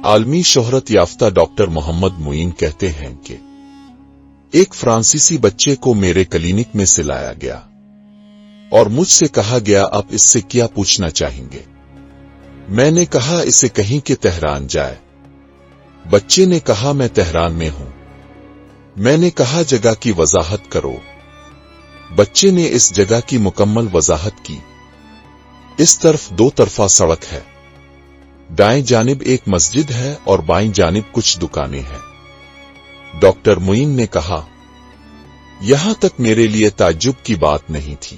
عالمی شہرت یافتہ ڈاکٹر محمد معین کہتے ہیں کہ ایک فرانسیسی بچے کو میرے کلینک میں سے لایا گیا اور مجھ سے کہا گیا آپ اس سے کیا پوچھنا چاہیں گے؟ میں نے کہا اسے کہیں کہ تہران جائے۔ بچے نے کہا میں تہران میں ہوں۔ میں نے کہا جگہ کی وضاحت کرو۔ بچے نے اس جگہ کی مکمل وضاحت کی۔ اس طرف دو طرفہ سڑک ہے، دائیں جانب ایک مسجد ہے اور بائیں جانب کچھ دکانیں ہیں۔ ڈاکٹر معین نے کہا یہاں تک میرے لیے تعجب کی بات نہیں تھی۔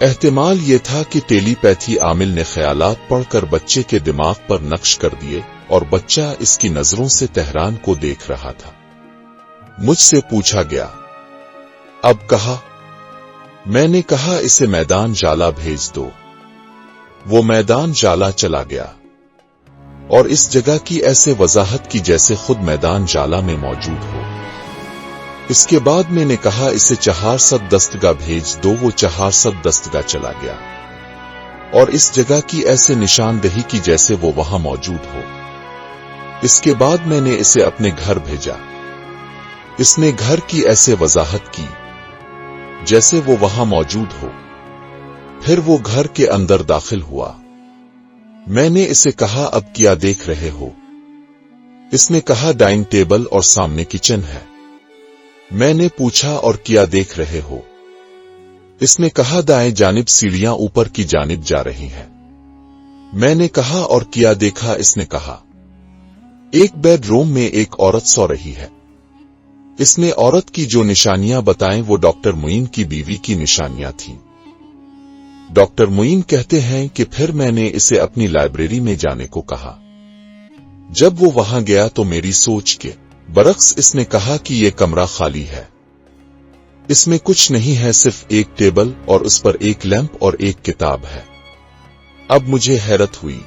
احتمال یہ تھا کہ ٹیلی پیتھی عامل نے خیالات پڑھ کر بچے کے دماغ پر نقش کر دیے اور بچہ اس کی نظروں سے تہران کو دیکھ رہا تھا۔ مجھ سے پوچھا گیا اب کہا؟ میں نے کہا اسے میدان جالا بھیج دو۔ وہ میدان جالا چلا گیا اور اس جگہ کی ایسے وضاحت کی جیسے خود میدان جالا میں موجود ہو۔ اس کے بعد میں نے کہا اسے 400 دستگاہ بھیج دو۔ وہ 400 دستگاہ چلا گیا اور اس جگہ کی ایسے نشاندہی کی جیسے وہ وہاں موجود ہو۔ اس کے بعد میں نے اسے اپنے گھر بھیجا۔ اس نے گھر کی ایسے وضاحت کی جیسے وہ وہاں موجود ہو۔ پھر وہ گھر کے اندر داخل ہوا۔ میں نے اسے کہا اب کیا دیکھ رہے ہو؟ اس نے کہا ڈائننگ ٹیبل اور سامنے کچن ہے۔ میں نے پوچھا اور کیا دیکھ رہے ہو؟ اس نے کہا دائیں جانب سیڑھیاں اوپر کی جانب جا رہی ہیں۔ میں نے کہا اور کیا دیکھا؟ اس نے کہا ایک بیڈ روم میں ایک عورت سو رہی ہے۔ اس نے عورت کی جو نشانیاں بتائیں وہ ڈاکٹر معین کی بیوی کی نشانیاں تھیں۔ ڈاکٹر معین کہتے ہیں کہ پھر میں نے اسے اپنی لائبریری میں جانے کو کہا۔ جب وہ وہاں گیا تو میری سوچ کے برعکس اس نے کہا کہ یہ کمرہ خالی ہے، اس میں کچھ نہیں ہے، صرف ایک ٹیبل اور اس پر ایک لیمپ اور ایک کتاب ہے۔ اب مجھے حیرت ہوئی۔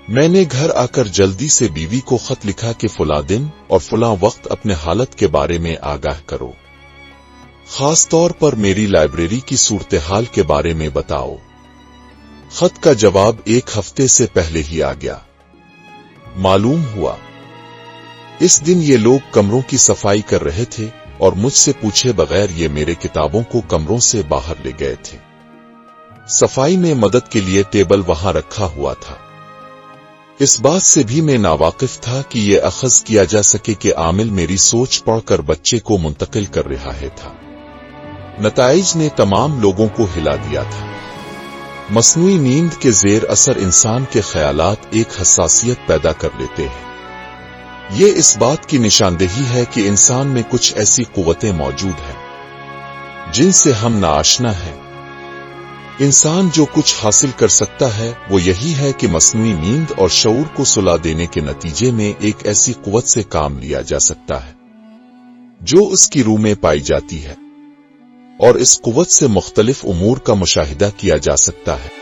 میں نے گھر آ کر جلدی سے بیوی کو خط لکھا کہ فلاں دن اور فلاں وقت اپنے حالت کے بارے میں آگاہ کرو، خاص طور پر میری لائبریری کی صورتحال کے بارے میں بتاؤ۔ خط کا جواب ایک ہفتے سے پہلے ہی آ گیا۔ معلوم ہوا اس دن یہ لوگ کمروں کی صفائی کر رہے تھے اور مجھ سے پوچھے بغیر یہ میرے کتابوں کو کمروں سے باہر لے گئے تھے۔ صفائی میں مدد کے لیے ٹیبل وہاں رکھا ہوا تھا۔ اس بات سے بھی میں ناواقف تھا کہ یہ اخذ کیا جا سکے کہ عامل میری سوچ پڑھ کر بچے کو منتقل کر رہا ہے تھا۔ نتائج نے تمام لوگوں کو ہلا دیا تھا۔ مصنوعی نیند کے زیر اثر انسان کے خیالات ایک حساسیت پیدا کر لیتے ہیں۔ یہ اس بات کی نشاندہی ہے کہ انسان میں کچھ ایسی قوتیں موجود ہیں جن سے ہم ناآشنا ہیں۔ انسان جو کچھ حاصل کر سکتا ہے وہ یہی ہے کہ مصنوعی نیند اور شعور کو سلا دینے کے نتیجے میں ایک ایسی قوت سے کام لیا جا سکتا ہے جو اس کی روح میں پائی جاتی ہے، اور اس قوت سے مختلف امور کا مشاہدہ کیا جا سکتا ہے۔